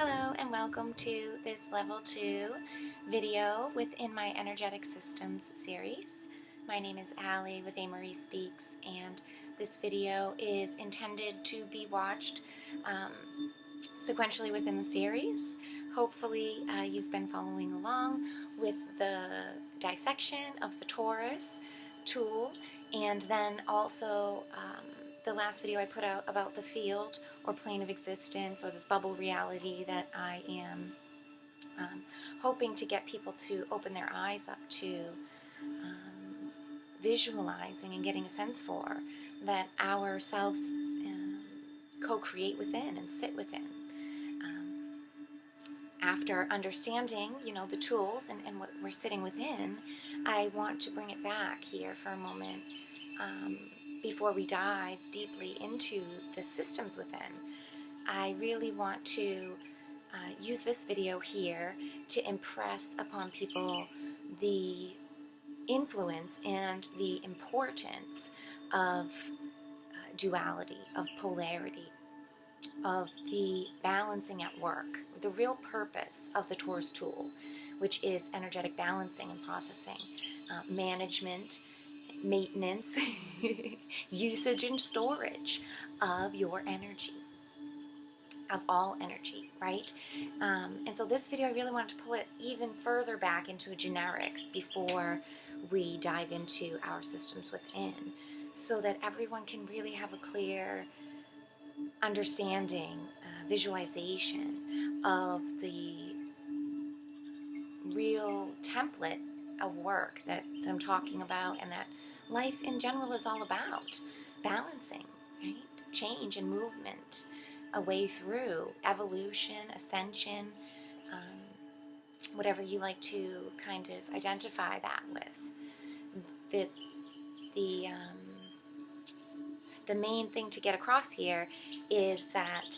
Hello and welcome to this level 2 video within my energetic systems series. My name is Allie with A. Marie Speaks, and this video is intended to be watched sequentially within the series. Hopefully you've been following along with the dissection of the Torus tool, and then also the last video I put out about the field or plane of existence, or this bubble reality that I am hoping to get people to open their eyes up to, visualizing and getting a sense for, that ourselves co-create within and sit within. After understanding, the tools and what we're sitting within, I want to bring it back here for a moment before we dive deeply into the systems within. I really want to use this video here to impress upon people the influence and the importance of duality, of polarity, of the balancing at work, the real purpose of the Torus tool, which is energetic balancing and processing, management, maintenance, usage and storage of your energy, of all energy, right? And so this video, I really wanted to pull it even further back into generics before we dive into our systems within, so that everyone can really have a clear understanding, visualization of the real template of work that I'm talking about, and that life in general is all about. Balancing, right? Change and movement, a way through evolution, ascension, whatever you like to kind of identify that with. The main thing to get across here is that,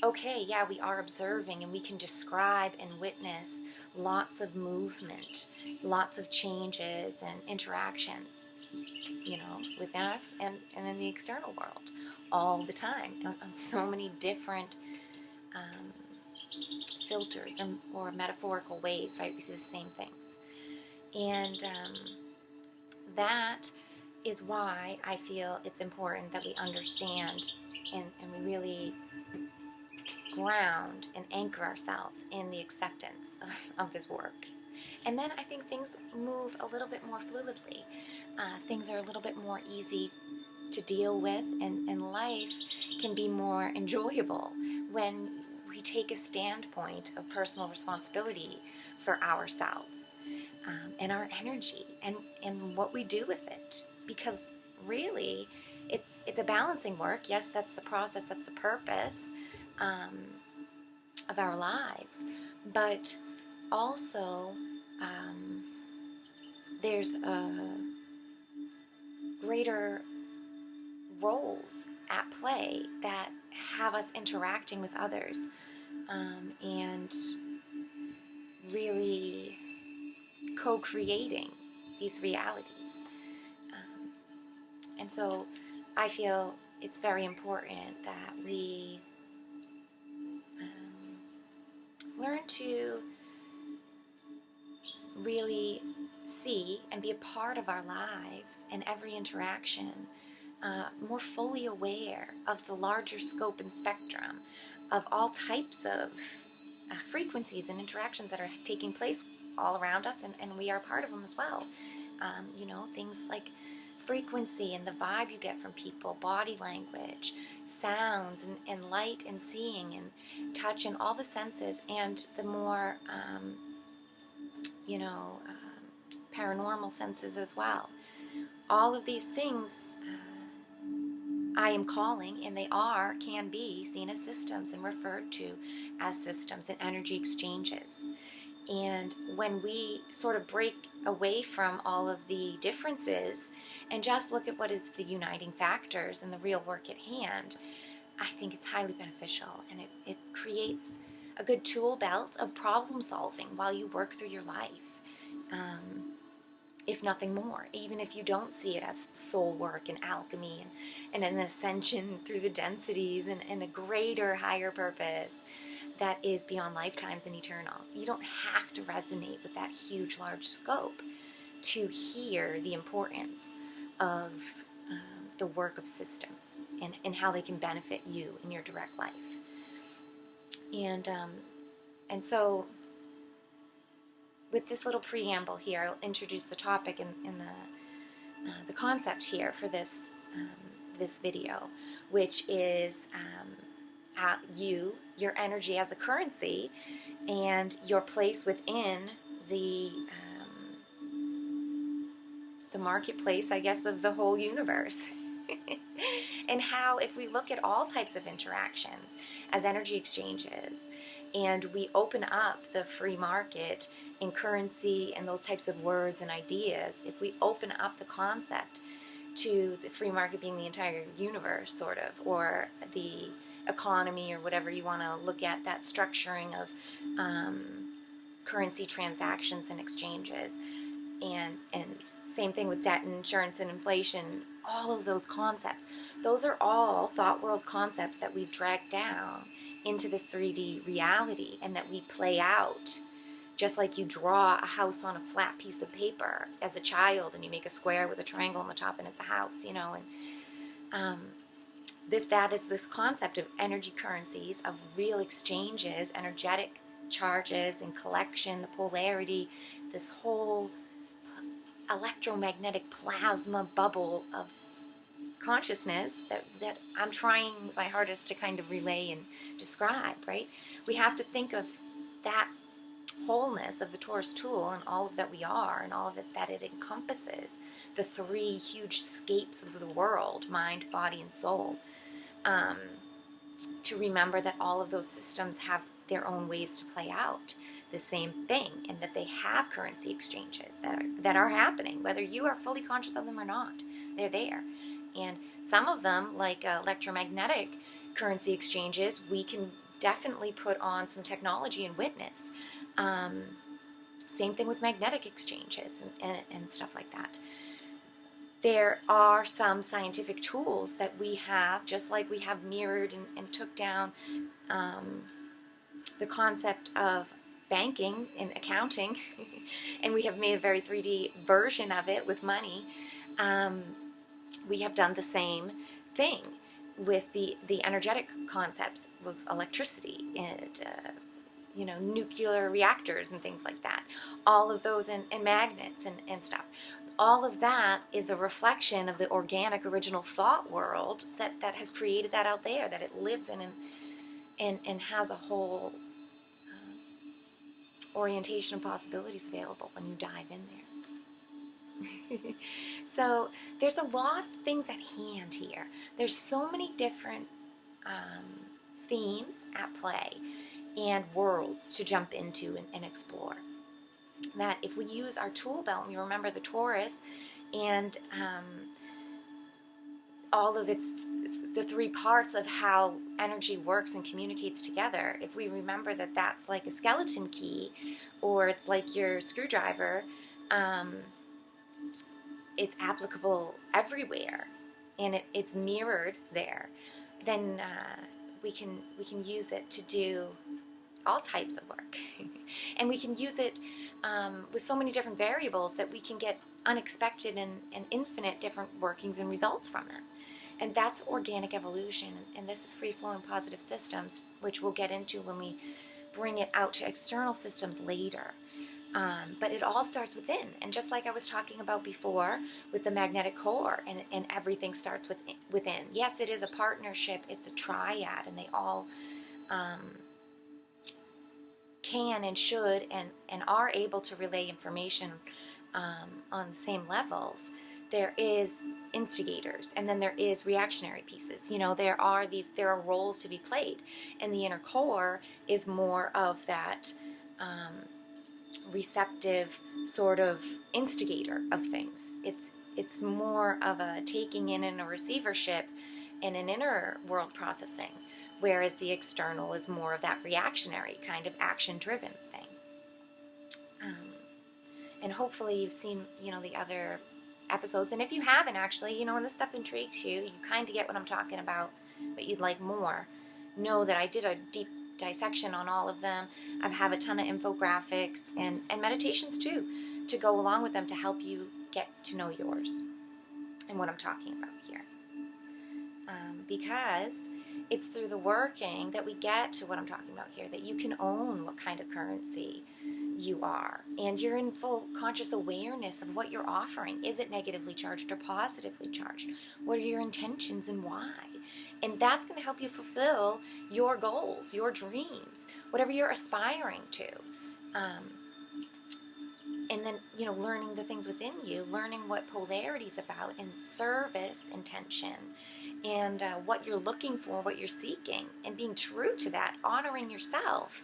okay, yeah, we are observing and we can describe and witness lots of movement, lots of changes and interactions, within us and in the external world all the time, on so many different filters or metaphorical ways, right? We see the same things. And that is why I feel it's important that we understand and we really ground and anchor ourselves in the acceptance of this work. And then I think things move a little bit more fluidly. Things are a little bit more easy to deal with, and life can be more enjoyable when we take a standpoint of personal responsibility for ourselves and our energy and what we do with it. Because really, it's a balancing work. Yes, that's the process, that's the purpose of our lives. But also, there's greater roles at play that have us interacting with others and really co-creating these realities. And so I feel it's very important that we learn to really see and be a part of our lives and every interaction, more fully aware of the larger scope and spectrum of all types of frequencies and interactions that are taking place all around us, and we are part of them as well. Things like frequency and the vibe you get from people, body language, sounds, and light and seeing and touch and all the senses, and the more paranormal senses as well. All of these things I am calling, and they can be seen as systems and referred to as systems and energy exchanges. And when we sort of break away from all of the differences and just look at what is the uniting factors and the real work at hand, I think it's highly beneficial, and it creates a good tool belt of problem solving while you work through your life. If nothing more, even if you don't see it as soul work and alchemy and an ascension through the densities and a greater, higher purpose, that is beyond lifetimes and eternal. You don't have to resonate with that huge, large scope to hear the importance of the work of systems and how they can benefit you in your direct life. And so with this little preamble here, I'll introduce the topic and the concept here for this video, which is your energy as a currency, and your place within the marketplace, I guess, of the whole universe. And how, if we look at all types of interactions as energy exchanges, and we open up the free market in currency and those types of words and ideas, if we open up the concept to the free market being the entire universe, sort of, or the economy, or whatever you want to look at, that structuring of currency transactions and exchanges, and same thing with debt and insurance and inflation, all of those concepts, those are all thought world concepts that we've dragged down into this 3D reality, and that we play out just like you draw a house on a flat piece of paper as a child, and you make a square with a triangle on the top and it's a house, you know. And that is this concept of energy currencies, of real exchanges, energetic charges and collection, the polarity, this whole electromagnetic plasma bubble of consciousness that I'm trying my hardest to kind of relay and describe, right? We have to think of that wholeness of the Torus tool and all of that we are, and all of it that it encompasses, the three huge scapes of the world, mind, body, and soul, to remember that all of those systems have their own ways to play out the same thing, and that they have currency exchanges that are happening, whether you are fully conscious of them or not. They're there. And some of them, like electromagnetic currency exchanges, we can definitely put on some technology and witness. Same thing with magnetic exchanges and stuff like that. There are some scientific tools that we have, just like we have mirrored and took down the concept of banking and accounting, and we have made a very 3D version of it with money. We have done the same thing with the energetic concepts of electricity and nuclear reactors and things like that. All of those, and magnets and stuff. All of that is a reflection of the organic original thought world that has created that out there, that it lives in and has a whole orientation of possibilities available when you dive in there. So there's a lot of things at hand here. There's so many different themes at play and worlds to jump into and explore, that if we use our tool belt and we remember the Torus and all of the three parts of how energy works and communicates together, if we remember that that's like a skeleton key, or it's like your screwdriver, it's applicable everywhere, and it's mirrored there, then we can use it to do all types of work. And we can use it with so many different variables that we can get unexpected and infinite different workings and results from them. And that's organic evolution, and this is free-flowing positive systems, which we'll get into when we bring it out to external systems later. But it all starts within, and just like I was talking about before with the magnetic core, and everything starts within. Yes, it is a partnership, it's a triad, and they all can and should and are able to relay information on the same levels. There is instigators, and then there is reactionary pieces. There are roles to be played, and the inner core is more of that receptive sort of instigator of things. It's more of a taking in and a receivership and an inner world processing, whereas the external is more of that reactionary kind of action-driven thing. And hopefully you've seen, the other episodes, and if you haven't actually, and this stuff intrigues you, you kind of get what I'm talking about, but you'd like more, know that I did a deep dissection on all of them. I have a ton of infographics and meditations too to go along with them to help you get to know yours and what I'm talking about here. Because it's through the working that we get to what I'm talking about here, that you can own what kind of currency you are, and you're in full conscious awareness of what you're offering. Is it negatively charged or positively charged? What are your intentions and why? And that's going to help you fulfill your goals, your dreams, whatever you're aspiring to. And then, learning the things within you, learning what polarity is about, and service intention, and what you're looking for, what you're seeking, and being true to that, honoring yourself.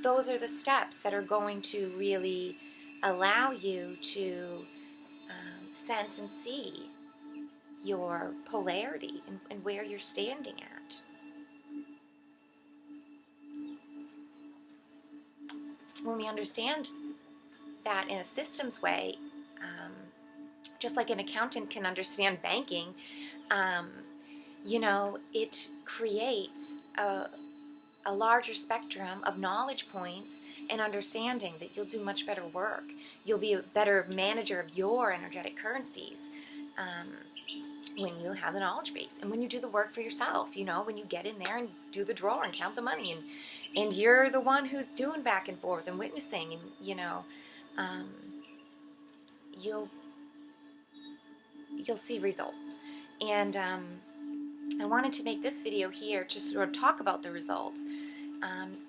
Those are the steps that are going to really allow you to sense and see your polarity and where you're standing at. When we understand that in a systems way, just like an accountant can understand banking, it creates a larger spectrum of knowledge points and understanding that you'll do much better work. You'll be a better manager of your energetic currencies when you have the knowledge base and when you do the work for yourself. When you get in there and do the drawer and count the money, and you're the one who's doing back and forth and witnessing, and you'll see results. And I wanted to make this video here to sort of talk about the results.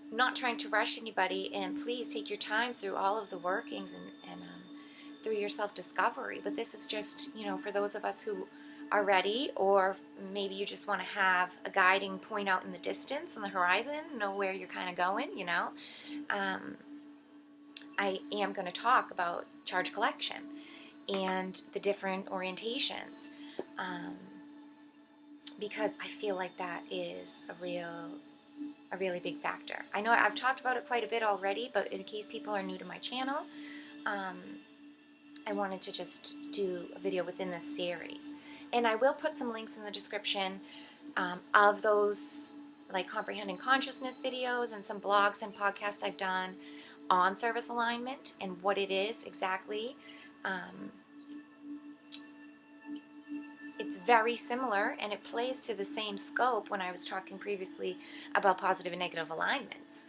Not trying to rush anybody, and please take your time through all of the workings and through your self-discovery. But this is just, for those of us who are ready, or maybe you just want to have a guiding point out in the distance, on the horizon, know where you're kind of going, I am going to talk about charge collection and the different orientations, because I feel like that is a really big factor. I know I've talked about it quite a bit already, but in case people are new to my channel, I wanted to just do a video within this series. And I will put some links in the description of those, like comprehending consciousness videos, and some blogs and podcasts I've done on service alignment and what it is exactly. It's very similar, and it plays to the same scope when I was talking previously about positive and negative alignments.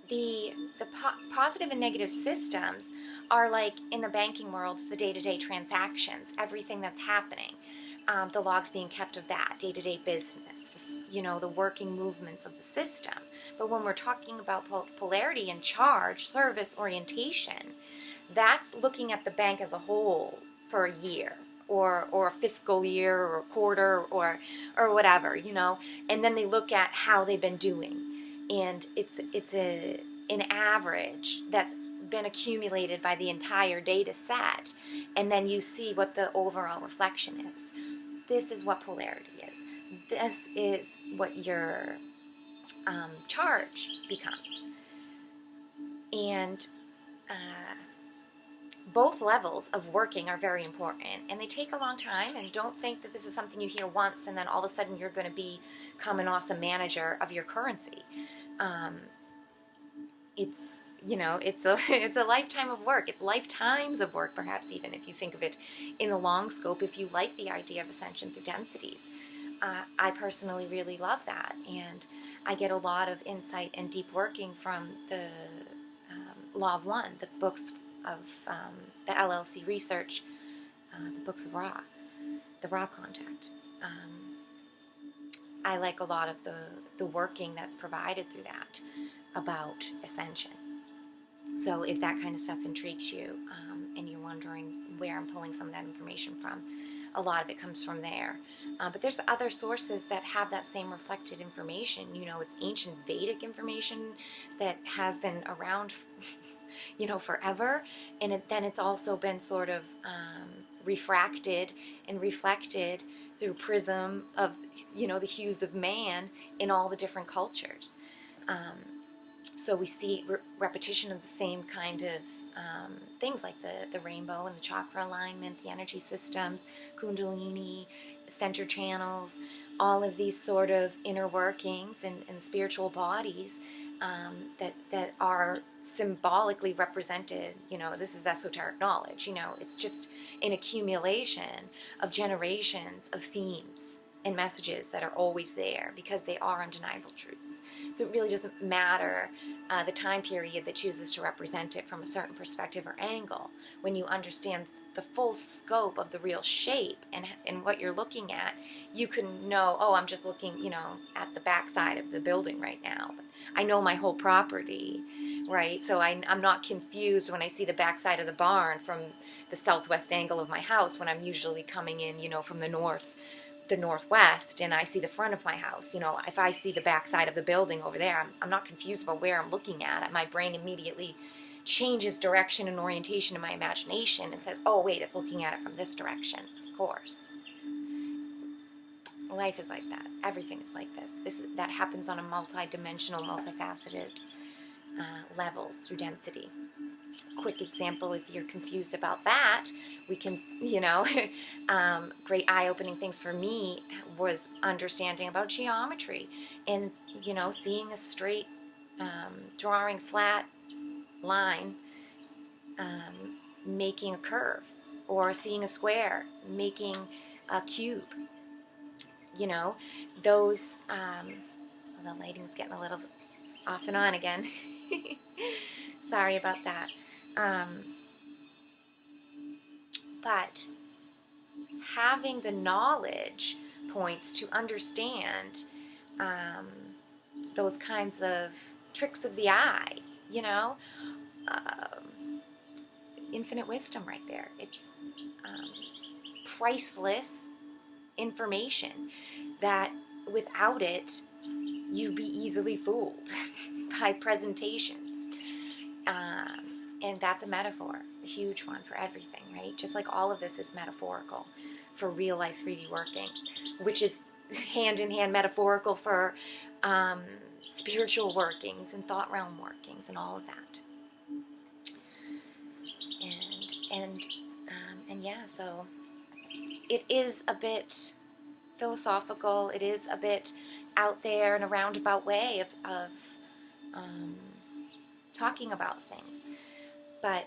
The positive and negative systems are like in the banking world, the day-to-day transactions, everything that's happening, the logs being kept of that day-to-day business, the working movements of the system. But when we're talking about polarity and charge, service orientation, that's looking at the bank as a whole for a year, or a fiscal year, or a quarter, or whatever, and then they look at how they've been doing, and it's an average that's been accumulated by the entire data set, and then you see what the overall reflection is. This is what polarity is. This is what your charge becomes. And both levels of working are very important, and they take a long time. And don't think that this is something you hear once and then all of a sudden you're going to become an awesome manager of your currency. It's a lifetime of work. It's lifetimes of work, perhaps, even if you think of it in the long scope, if you like the idea of ascension through densities. I personally really love that, and I get a lot of insight and deep working from the Law of One, the books of the LLC research, the books of Ra, the Ra contact. I like a lot of the working that's provided through that about ascension. So if that kind of stuff intrigues you, and you're wondering where I'm pulling some of that information from, a lot of it comes from there. But there's other sources that have that same reflected information. It's ancient Vedic information that has been around forever, and then it's also been sort of refracted and reflected through prism of the hues of man in all the different cultures. So we see repetition of the same kind of things, like the rainbow and the chakra alignment, the energy systems, kundalini, center channels, all of these sort of inner workings and spiritual bodies that are symbolically represented. This is esoteric knowledge. It's just an accumulation of generations of themes and messages that are always there because they are undeniable truths. So it really doesn't matter the time period that chooses to represent it from a certain perspective or angle. When you understand the full scope of the real shape and what you're looking at, you can know, oh, I'm just looking, at the backside of the building right now. But I know my whole property, right? So I'm not confused when I see the backside of the barn from the southwest angle of my house when I'm usually coming in, from the northwest, and I see the front of my house. If I see the backside of the building over there, I'm not confused about where I'm looking at. My brain immediately changes direction and orientation in my imagination and says, oh wait, it's looking at it from this direction. Of course. Life is like that. Everything is like this. That happens on a multi-dimensional, multifaceted levels through density. Quick example, if you're confused about that, we can, great eye-opening things for me was understanding about geometry and, seeing a straight, drawing flat line, making a curve, or seeing a square, making a cube. Those, the lighting's getting a little off and on again. Sorry about that. But having the knowledge points to understand those kinds of tricks of the eye, infinite wisdom right there. It's priceless information that without it, you'd be easily fooled by presentations. And that's a metaphor, a huge one for everything, right? Just like all of this is metaphorical for real life 3D workings, which is hand in hand metaphorical for spiritual workings and thought realm workings and all of that. And yeah, so it is a bit philosophical. It is a bit out there in a roundabout way of talking about things. But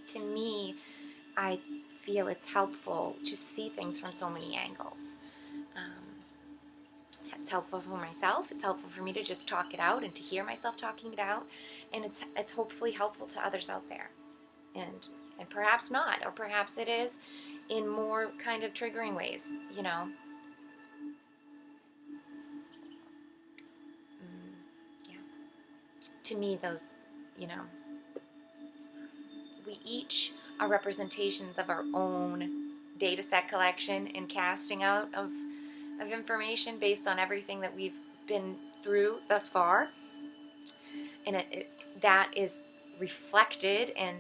to me, I feel it's helpful to see things from so many angles. It's helpful for myself. It's helpful for me to just talk it out and to hear myself talking it out. And it's hopefully helpful to others out there. And perhaps not, or perhaps it is in more kind of triggering ways, Yeah. To me, those, we each are representations of our own data set collection and casting out of information based on everything that we've been through thus far. And that is reflected and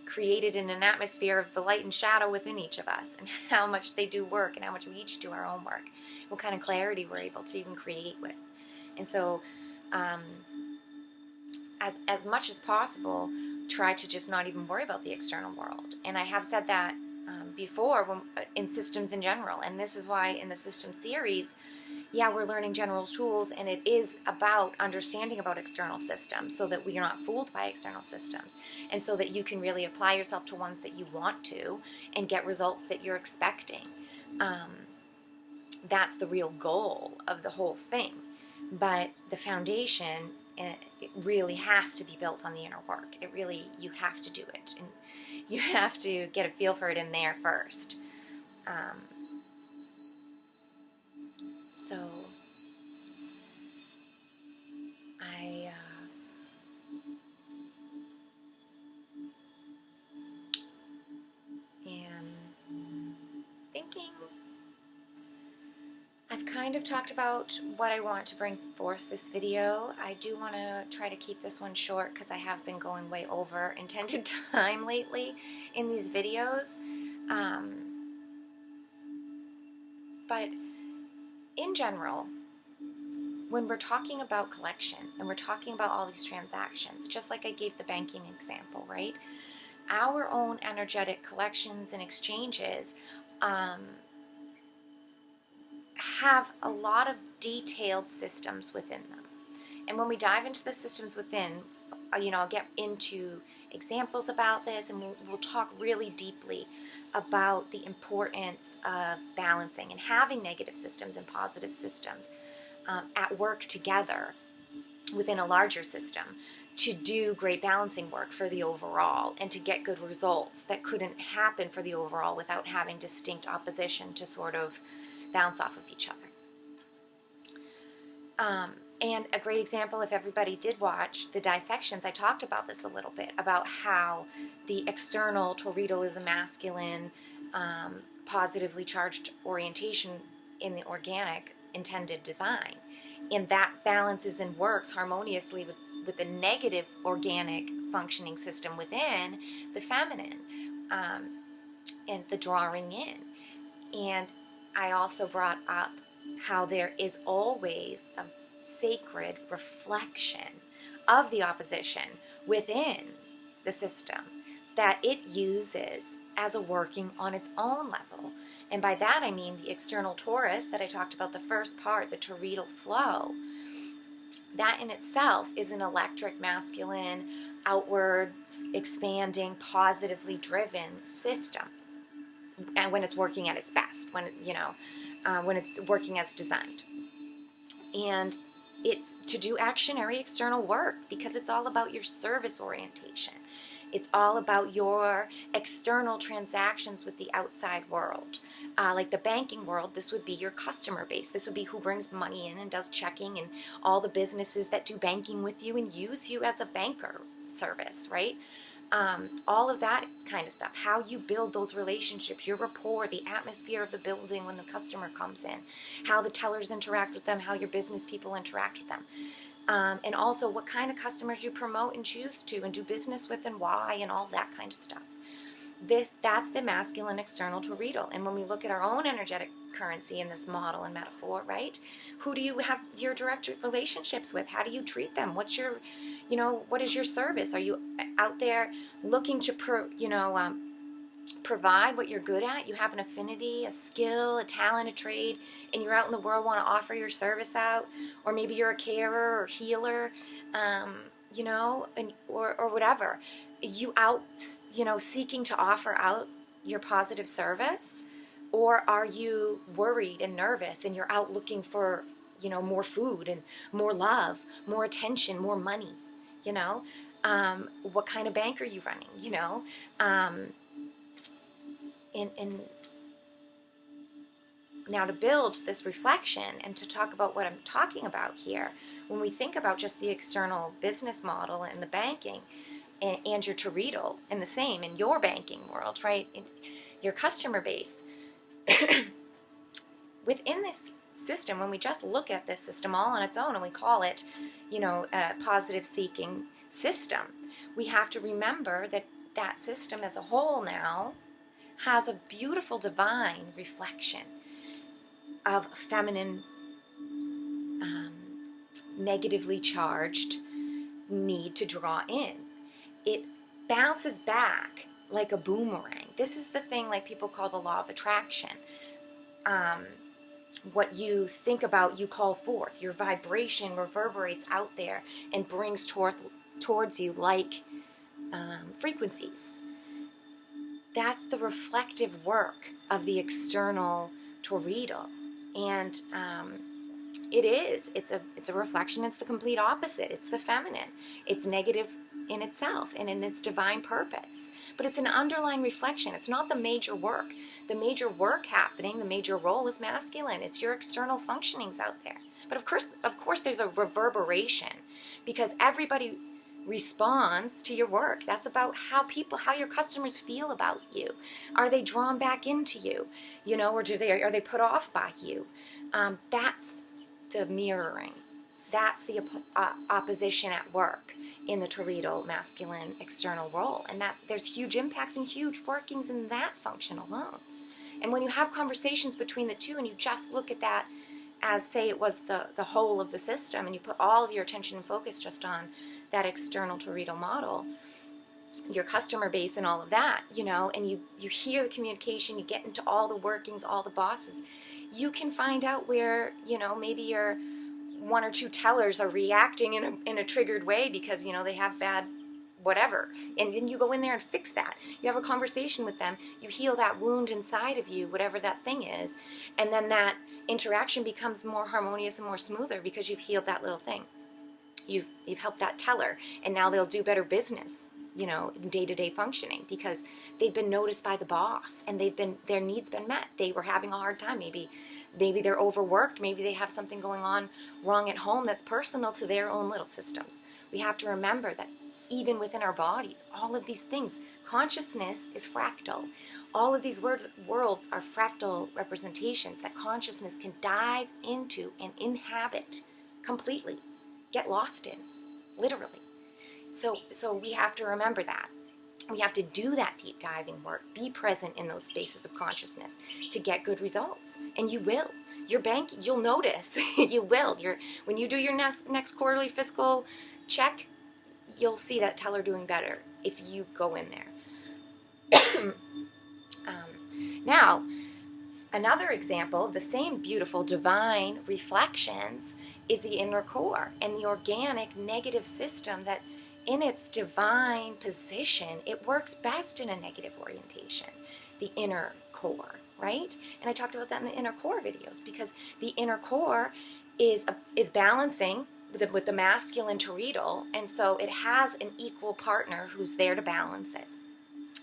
created in an atmosphere of the light and shadow within each of us, and how much they do work and how much we each do our own work, what kind of clarity we're able to even create with. And so as much as possible, try to just not even worry about the external world. And I have said that before in systems in general, and this is why in the system series, we're learning general tools, and it is about understanding about external systems so that we are not fooled by external systems, and so that you can really apply yourself to ones that you want to and get results that you're expecting. That's the real goal of the whole thing. But the foundation, it really has to be built on the inner work. You have to do it, and you have to get a feel for it in there first. So I am thinking I've kind of talked about what I want to bring forth this video. I do want to try to keep this one short because I have been going way over intended time lately in these videos. But in general, when we're talking about collection and we're talking about all these transactions, just like I gave the banking example, right? Our own energetic collections and exchanges have a lot of detailed systems within them. And when we dive into the systems within, I'll get into examples about this, and we'll talk really deeply about the importance of balancing and having negative systems and positive systems at work together within a larger system to do great balancing work for the overall and to get good results that couldn't happen for the overall without having distinct opposition to sort of bounce off of each other. And a great example, if everybody did watch the dissections, I talked about this a little bit, about how the external toroidal is a masculine, positively charged orientation in the organic intended design. And that balances and works harmoniously with the negative organic functioning system within the feminine, and the drawing in. And I also brought up how there is always a sacred reflection of the opposition within the system that it uses as a working on its own level. And by that I mean the external torus that I talked about, the first part, the toroidal flow. That in itself is an electric, masculine, outwards, expanding, positively driven system. And when it's working at its best, when it's working as designed. And it's to do actionary external work because it's all about your service orientation. It's all about your external transactions with the outside world. Like the banking world, this would be your customer base. This would be who brings money in and does checking, and all the businesses that do banking with you and use you as a banker service, right? All of that kind of stuff, how you build those relationships, your rapport, the atmosphere of the building when the customer comes in, how the tellers interact with them, how your business people interact with them, and also what kind of customers you promote and choose to and do business with and why, and all that kind of stuff. That's the masculine external toroidal. And when we look at our own energetic currency in this model and metaphor, right? Who do you have your direct relationships with? How do you treat them? What is your service? Are you out there looking to provide what you're good at? You have an affinity, a skill, a talent, a trade, and you're out in the world, want to offer your service out, or maybe you're a carer or healer, or whatever. You out, seeking to offer out your positive service, or are you worried and nervous and you're out looking for, more food and more love, more attention, more money? What kind of bank are you running? And now to build this reflection and to talk about what I'm talking about here, when we think about just the external business model and the banking and your toroidal, and the same in your banking world, right? In your customer base. Within this system, when we just look at this system all on its own and we call it, a positive seeking system, we have to remember that that system as a whole now has a beautiful divine reflection of feminine, negatively charged need to draw in. It bounces back like a boomerang. This is the thing like people call the law of attraction. What you think about, you call forth. Your vibration reverberates out there and brings towards you like frequencies. That's the reflective work of the external toroidal. And it's a reflection. It's the complete opposite. It's the feminine. It's negative in itself and in its divine purpose. But it's an underlying reflection. It's not the major work. The major work happening, the major role is masculine. It's your external functionings out there. But of course there's a reverberation because everybody responds to your work. That's about how your customers feel about you. Are they drawn back into you? Or are they put off by you? That's the mirroring. That's the opposition at work in the toroidal masculine external role. And that there's huge impacts and huge workings in that function alone. And when you have conversations between the two and you just look at that as, say, it was the whole of the system, and you put all of your attention and focus just on that external toroidal model, your customer base and all of that, and you hear the communication, you get into all the workings, all the bosses, you can find out where, maybe your one or two tellers are reacting in a triggered way because, they have bad whatever. And then you go in there and fix that. You have a conversation with them. You heal that wound inside of you, whatever that thing is. And then that interaction becomes more harmonious and more smoother because you've healed that little thing. You've helped that teller, and now they'll do better business, in day-to-day functioning because they've been noticed by the boss and their needs been met. They were having a hard time. Maybe they're overworked. Maybe they have something going on wrong at home that's personal to their own little systems. We have to remember that even within our bodies, all of these things, consciousness is fractal. All of these worlds are fractal representations that consciousness can dive into and inhabit completely, get lost in, literally. So we have to remember that. We have to do that deep diving work, be present in those spaces of consciousness to get good results. And you will. Your bank, you'll notice, you will. When you do your next quarterly fiscal check, you'll see that teller doing better if you go in there. Now, another example of the same beautiful divine reflections is the inner core and the organic negative system that in its divine position, it works best in a negative orientation, the inner core, right? And I talked about that in the inner core videos because the inner core is balancing with the masculine toroidal, and so it has an equal partner who's there to balance it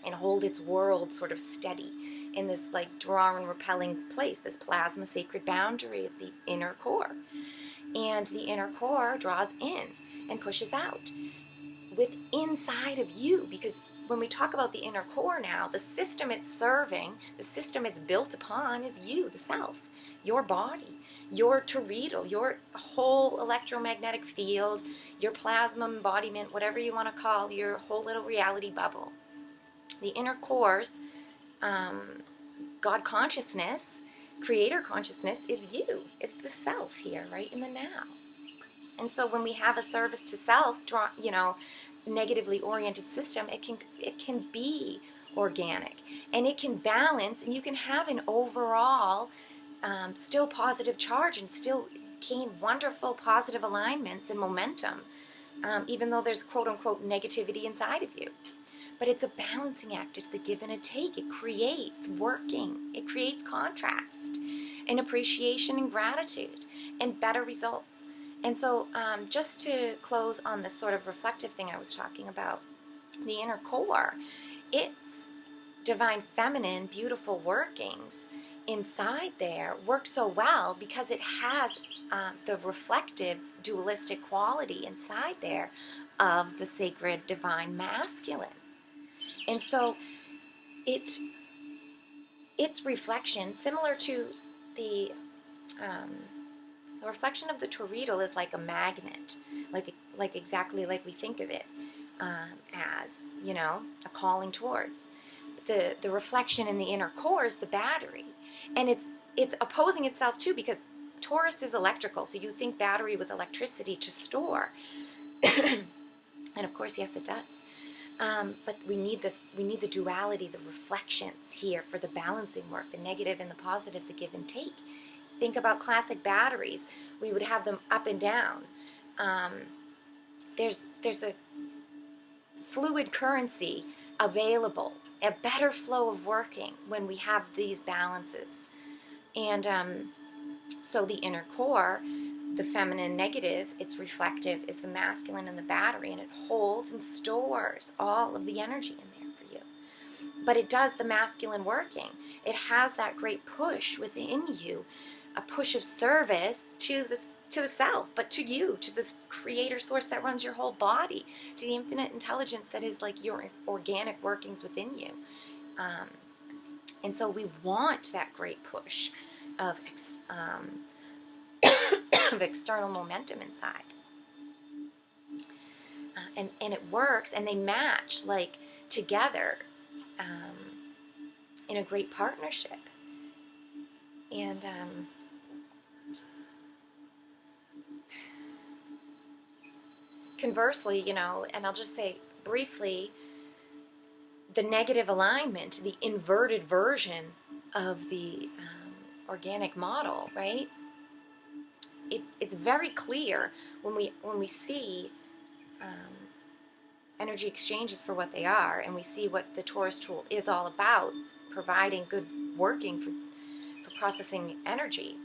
and hold its world sort of steady in this like draw and repelling place, this plasma sacred boundary of the inner core. And the inner core draws in and pushes out with inside of you, because when we talk about the inner core now, the system it's serving, the system it's built upon is you, the self, your body, your toroidal, your whole electromagnetic field, your plasma embodiment, whatever you want to call your whole little reality bubble. The inner core's God consciousness, creator consciousness is you, is the self here, right in the now. And so when we have a service to self, negatively oriented system, it can be organic and it can balance, and you can have an overall still positive charge and still gain wonderful positive alignments and momentum, even though there's quote unquote negativity inside of you. But it's a balancing act. It's the give and a take. It creates working. It creates contrast and appreciation and gratitude and better results. And so just to close on this sort of reflective thing I was talking about, the inner core, its divine feminine, beautiful workings inside there work so well because it has the reflective dualistic quality inside there of the sacred divine masculine. And so its reflection, similar to the reflection of the toroidal, is like a magnet, like exactly like we think of it as, a calling towards. The reflection in the inner core is the battery, and it's opposing itself too, because Torus is electrical, so you think battery with electricity to store, and of course, yes, it does. But we need the duality, the reflections here for the balancing work, the negative and the positive, the give and take. Think about classic batteries. We would have them up and down. There's a fluid currency available, a better flow of working when we have these balances. And so the inner core, the feminine negative, it's reflective, is the masculine and the battery, and it holds and stores all of the energy in there for you. But it does the masculine working. It has that great push within you, a push of service to the self, but to you, to this creator source that runs your whole body, to the infinite intelligence that is like your organic workings within you. And so we want that great push of external momentum inside. And it works, and they match like together in a great partnership. And conversely, and I'll just say briefly, the negative alignment, the inverted version of the organic model, right? It's very clear when we see energy exchanges for what they are, and we see what the Torus tool is all about, providing good working for processing energy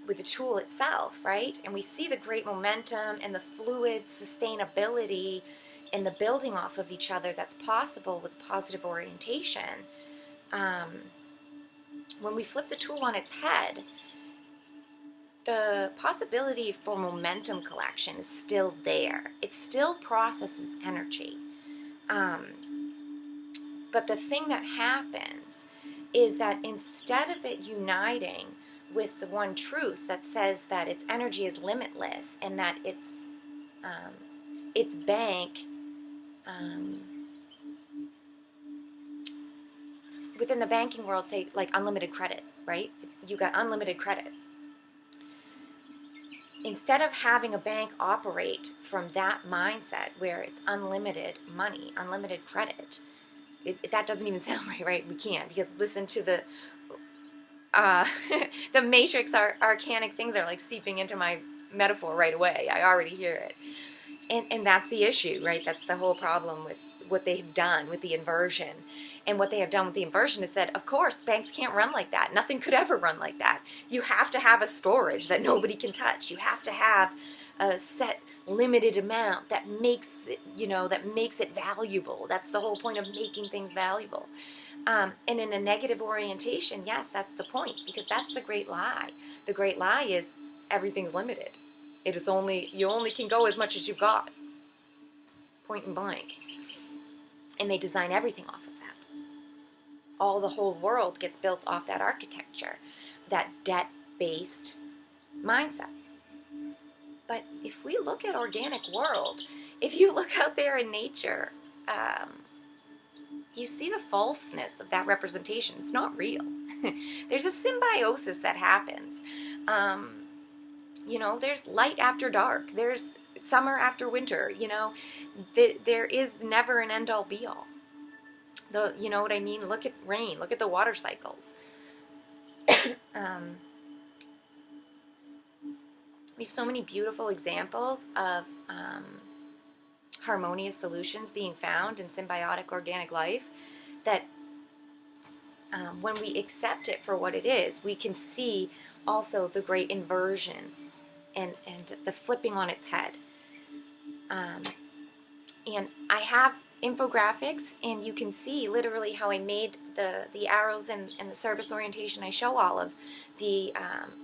with the tool itself, right? And we see the great momentum and the fluid sustainability and the building off of each other that's possible with positive orientation. When we flip the tool on its head, the possibility for momentum collection is still there. It still processes energy. But the thing that happens is that instead of it uniting with the one truth that says that its energy is limitless and that its bank, within the banking world, say like unlimited credit, right? You got unlimited credit. Instead of having a bank operate from that mindset where it's unlimited money, unlimited credit, that doesn't even sound right? We can't, because listen to the the matrix, arcanic things are like seeping into my metaphor right away. I already hear it. And that's the issue, right? That's the whole problem with what they've done with the inversion. And what they have done with the inversion is said, of course, banks can't run like that. Nothing could ever run like that. You have to have a storage that nobody can touch. You have to have a set limited amount that makes it, that makes it valuable. That's the whole point of making things valuable. And in a negative orientation, yes, that's the point, because that's the great lie. The great lie is everything's limited. It is you only can go as much as you've got. Point and blank. And they design everything off of that. The whole world gets built off that architecture, that debt-based mindset. But if we look at organic world, if you look out there in nature, you see the falseness of that representation. It's not real. There's a symbiosis that happens. There's light after dark. There's summer after winter. There is never an end-all be-all. You know what I mean? Look at rain. Look at the water cycles. We have so many beautiful examples of harmonious solutions being found in symbiotic organic life that when we accept it for what it is, we can see also the great inversion and the flipping on its head. And I have infographics, and you can see literally how I made the arrows and the service orientation. I show all of the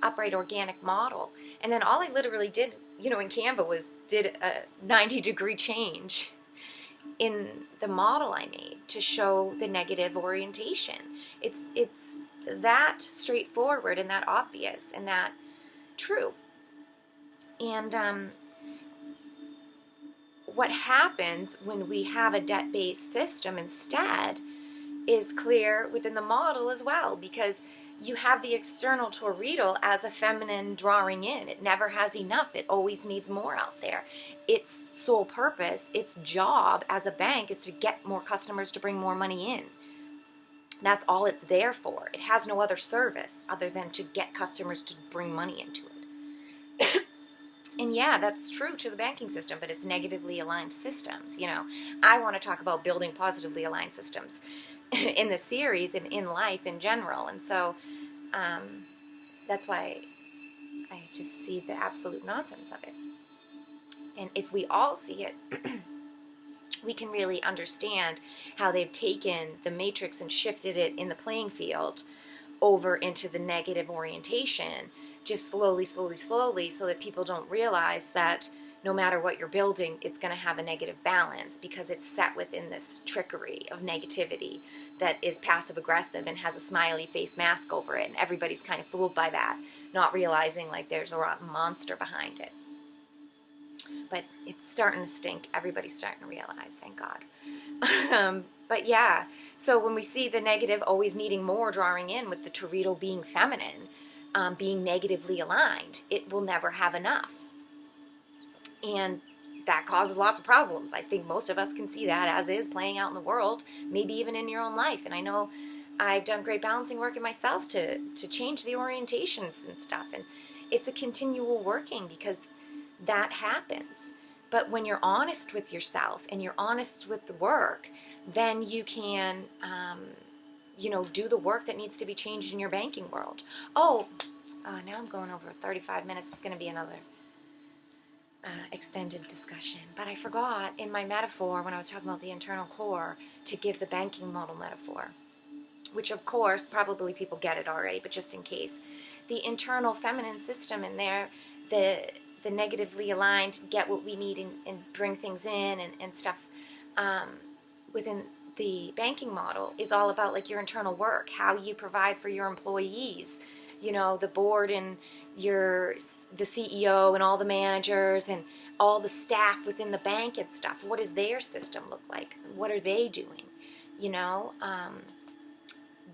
upright organic model, and then all I literally did, in Canva did a 90-degree change in the model I made to show the negative orientation. It's that straightforward and that obvious and that true. And what happens when we have a debt-based system instead is clear within the model as well, because you have the external torrido as a feminine drawing in. It never has enough. It always needs more out there. Its sole purpose, its job as a bank, is to get more customers to bring more money in. That's all it's there for. It has no other service other than to get customers to bring money into it. And yeah, that's true to the banking system, but it's negatively aligned systems. I want to talk about building positively aligned systems in the series and in life in general. And so that's why I just see the absolute nonsense of it. And if we all see it, we can really understand how they've taken the matrix and shifted it in the playing field over into the negative orientation, just slowly, slowly, slowly, so that people don't realize that no matter what you're building, it's going to have a negative balance, because it's set within this trickery of negativity that is passive-aggressive and has a smiley face mask over it, and everybody's kind of fooled by that, not realizing like there's a rotten monster behind it. But it's starting to stink. Everybody's starting to realize, thank God. But yeah, so when we see the negative always needing more drawing in with the torrido being feminine, being negatively aligned, it will never have enough. And that causes lots of problems. I think most of us can see that as is playing out in the world, maybe even in your own life. And I know I've done great balancing work in myself to change the orientations and stuff. And it's a continual working because that happens. But when you're honest with yourself and you're honest with the work, then you can, do the work that needs to be changed in your banking world. Now I'm going over 35 minutes. It's going to be another extended discussion. But I forgot in my metaphor when I was talking about the internal core to give the banking model metaphor, which of course probably people get it already, but just in case. The internal feminine system in there, the negatively aligned get what we need and bring things in and stuff within the banking model is all about like your internal work, how you provide for your employees, the board and the CEO and all the managers and all the staff within the bank and stuff. What does their system look like? What are they doing?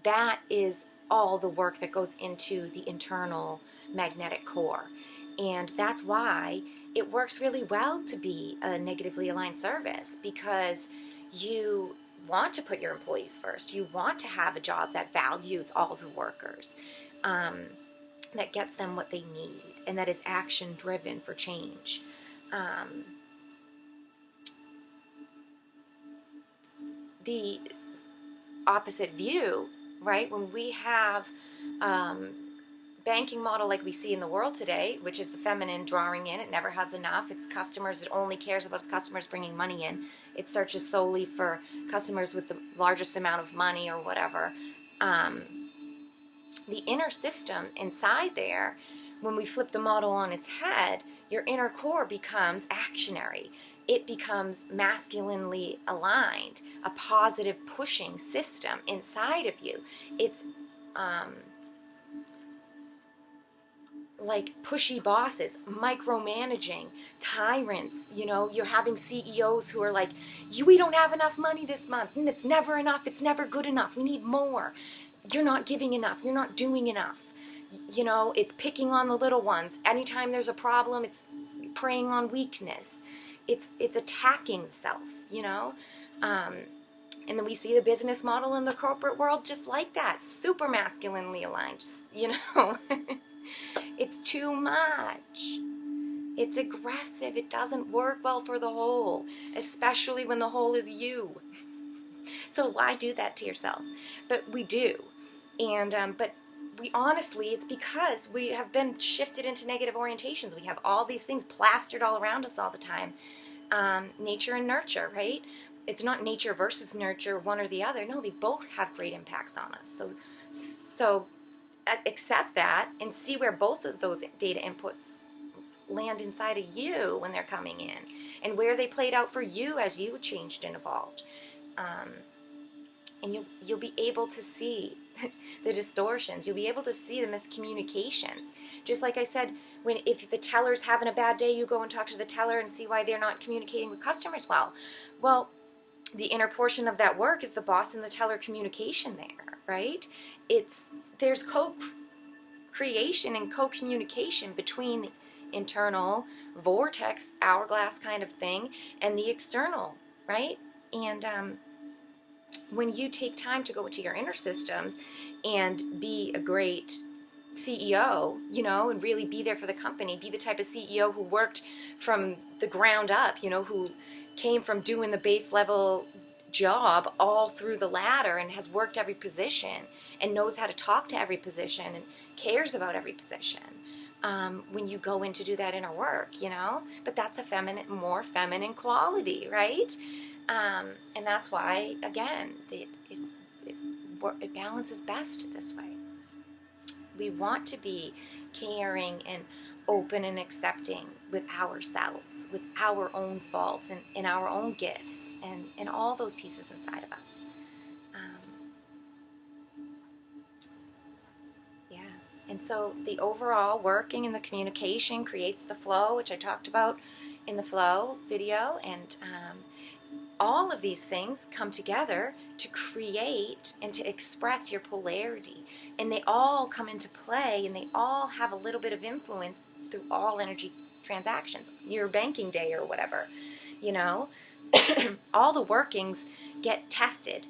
That is all the work that goes into the internal magnetic core. And that's why it works really well to be a negatively aligned service, because you want to put your employees first. You want to have a job that values all the workers, that gets them what they need, and that is action driven for change. The opposite view, right? When we have banking model like we see in the world today, which is the feminine drawing in, it never has enough. It's customers, it only cares about its customers bringing money in. It searches solely for customers with the largest amount of money or whatever. The inner system inside there, when we flip the model on its head, your inner core becomes actionary. It becomes masculinely aligned, a positive pushing system inside of you. It's like pushy bosses, micromanaging, tyrants. You're having CEOs who are like, we don't have enough money this month, and it's never enough, it's never good enough, we need more. You're not giving enough, you're not doing enough. It's picking on the little ones. Anytime there's a problem, it's preying on weakness. It's attacking self, and then we see the business model in the corporate world just like that, super masculinely aligned, It's too much. It's aggressive. It doesn't work well for the whole, especially when the whole is you. So why do that to yourself? But we do. And but we honestly, it's because we have been shifted into negative orientations. We have all these things plastered all around us all the time. Nature and nurture, right? It's not nature versus nurture, one or the other. No, they both have great impacts on us. So accept that and see where both of those data inputs land inside of you when they're coming in, and where they played out for you as you changed and evolved. And you'll be able to see the distortions. You'll be able to see the miscommunications. Just like I said, if the teller's having a bad day, you go and talk to the teller and see why they're not communicating with customers well. Well, the inner portion of that work is the boss and the teller communication there, right? There's co-creation and co-communication between the internal vortex, hourglass kind of thing, and the external, right? And when you take time to go into your inner systems and be a great CEO, and really be there for the company, be the type of CEO who worked from the ground up, who came from doing the base level job all through the ladder and has worked every position and knows how to talk to every position and cares about every position. When you go in to do that inner work, but that's a more feminine quality, right? And that's why, again, it balances best this way. We want to be caring and open and accepting with ourselves, with our own faults and our own gifts and all those pieces inside of us. And so the overall working and the communication creates the flow, which I talked about in the flow video, and all of these things come together to create and to express your polarity, and they all come into play, and they all have a little bit of influence through all energy transactions, your banking day or whatever, all the workings get tested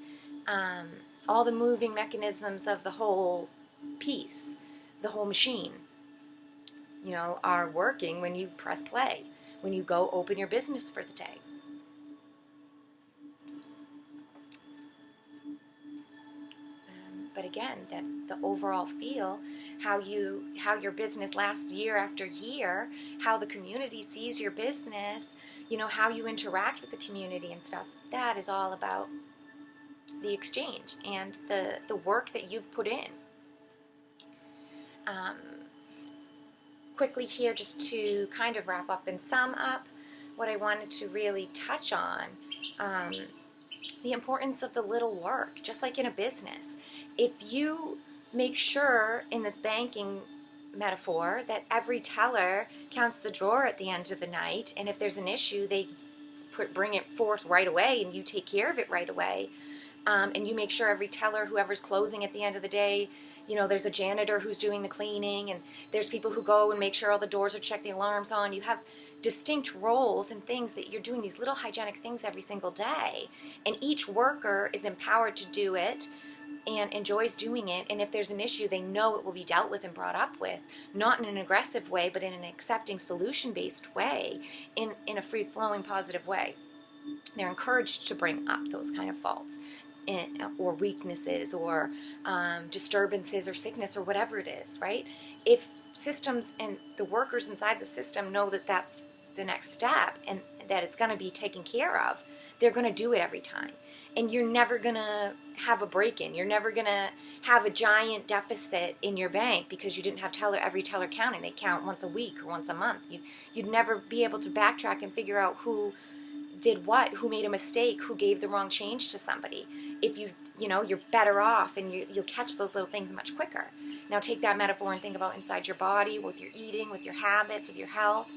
all the moving mechanisms of the whole piece, the whole machine, are working when you press play, when you go open your business for the day. But again, that the overall feel, how your business lasts year after year, how the community sees your business, how you interact with the community and stuff, that is all about the exchange and the work that you've put in. Quickly here, just to kind of wrap up and sum up what I wanted to really touch on, the importance of the little work, just like in a business. If you make sure in this banking metaphor that every teller counts the drawer at the end of the night, and if there's an issue, they bring it forth right away and you take care of it right away, and you make sure every teller, whoever's closing at the end of the day, there's a janitor who's doing the cleaning, and there's people who go and make sure all the doors are checked, the alarms on. You have distinct roles and things that you're doing, these little hygienic things every single day, and each worker is empowered to do it and enjoys doing it. And if there's an issue, they know it will be dealt with and brought up with, not in an aggressive way, but in an accepting, solution-based way, in a free-flowing, positive way. They're encouraged to bring up those kind of faults or weaknesses or disturbances or sickness or whatever it is, right? If systems and the workers inside the system know that that's the next step and that it's going to be taken care of, they're going to do it every time. And you're never going to have a break-in. You're never going to have a giant deficit in your bank because you didn't have every teller counting. They count once a week or once a month. You'd never be able to backtrack and figure out who did what, who made a mistake, who gave the wrong change to somebody. If you're better off, and you'll catch those little things much quicker. Now take that metaphor and think about inside your body, with your eating, with your habits, with your health,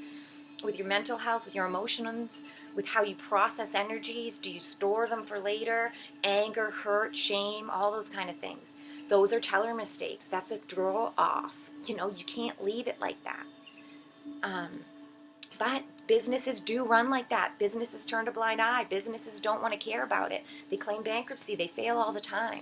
with your mental health, with your emotions, with how you process energies. Do you store them for later? Anger, hurt, shame, all those kind of things. Those are teller mistakes. That's a draw off. You can't leave it like that. But businesses do run like that. Businesses turn a blind eye. Businesses don't want to care about it. They claim bankruptcy. They fail all the time.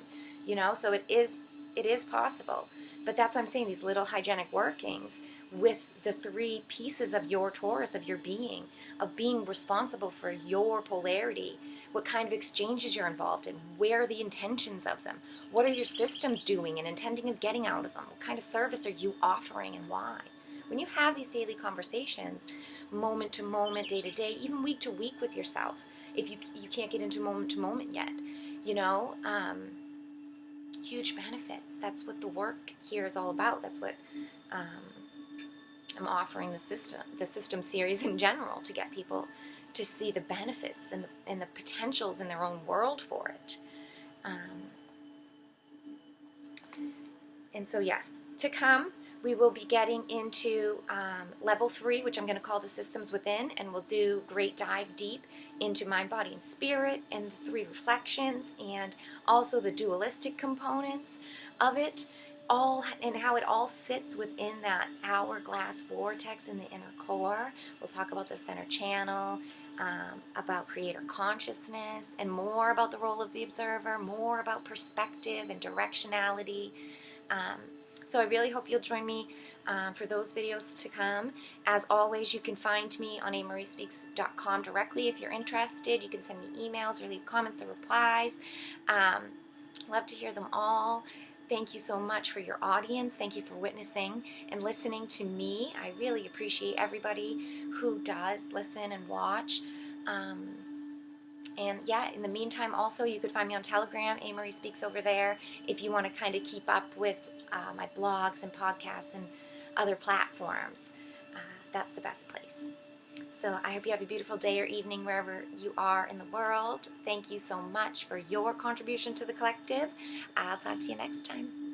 So it is possible. But that's what I'm saying, these little hygienic workings with the three pieces of your Torus, of your being, of being responsible for your polarity, what kind of exchanges you're involved in, where are the intentions of them, what are your systems doing and intending of getting out of them, what kind of service are you offering and why. When you have these daily conversations, moment to moment, day to day, even week to week with yourself, if you can't get into moment to moment yet, huge benefits. That's what the work here is all about. That's what I'm offering the system series in general, to get people to see the benefits and the potentials in their own world for it. And so yes, to come, we will be getting into level 3, which I'm going to call the systems within, and we'll do great dive deep into mind, body, and spirit, and the 3 reflections, and also the dualistic components of it, all, and how it all sits within that hourglass vortex in the inner core. We'll talk about the center channel, about creator consciousness, and more about the role of the observer, more about perspective and directionality. So I really hope you'll join me for those videos to come. As always, you can find me on amariespeaks.com directly if you're interested. You can send me emails or leave comments or replies. Love to hear them all. Thank you so much for your audience. Thank you for witnessing and listening to me. I really appreciate everybody who does listen and watch. And yeah, in the meantime, also, you could find me on Telegram, Marie Speaks over there, if you want to kind of keep up with my blogs and podcasts and other platforms. That's the best place. So I hope you have a beautiful day or evening wherever you are in the world. Thank you so much for your contribution to the collective. I'll talk to you next time.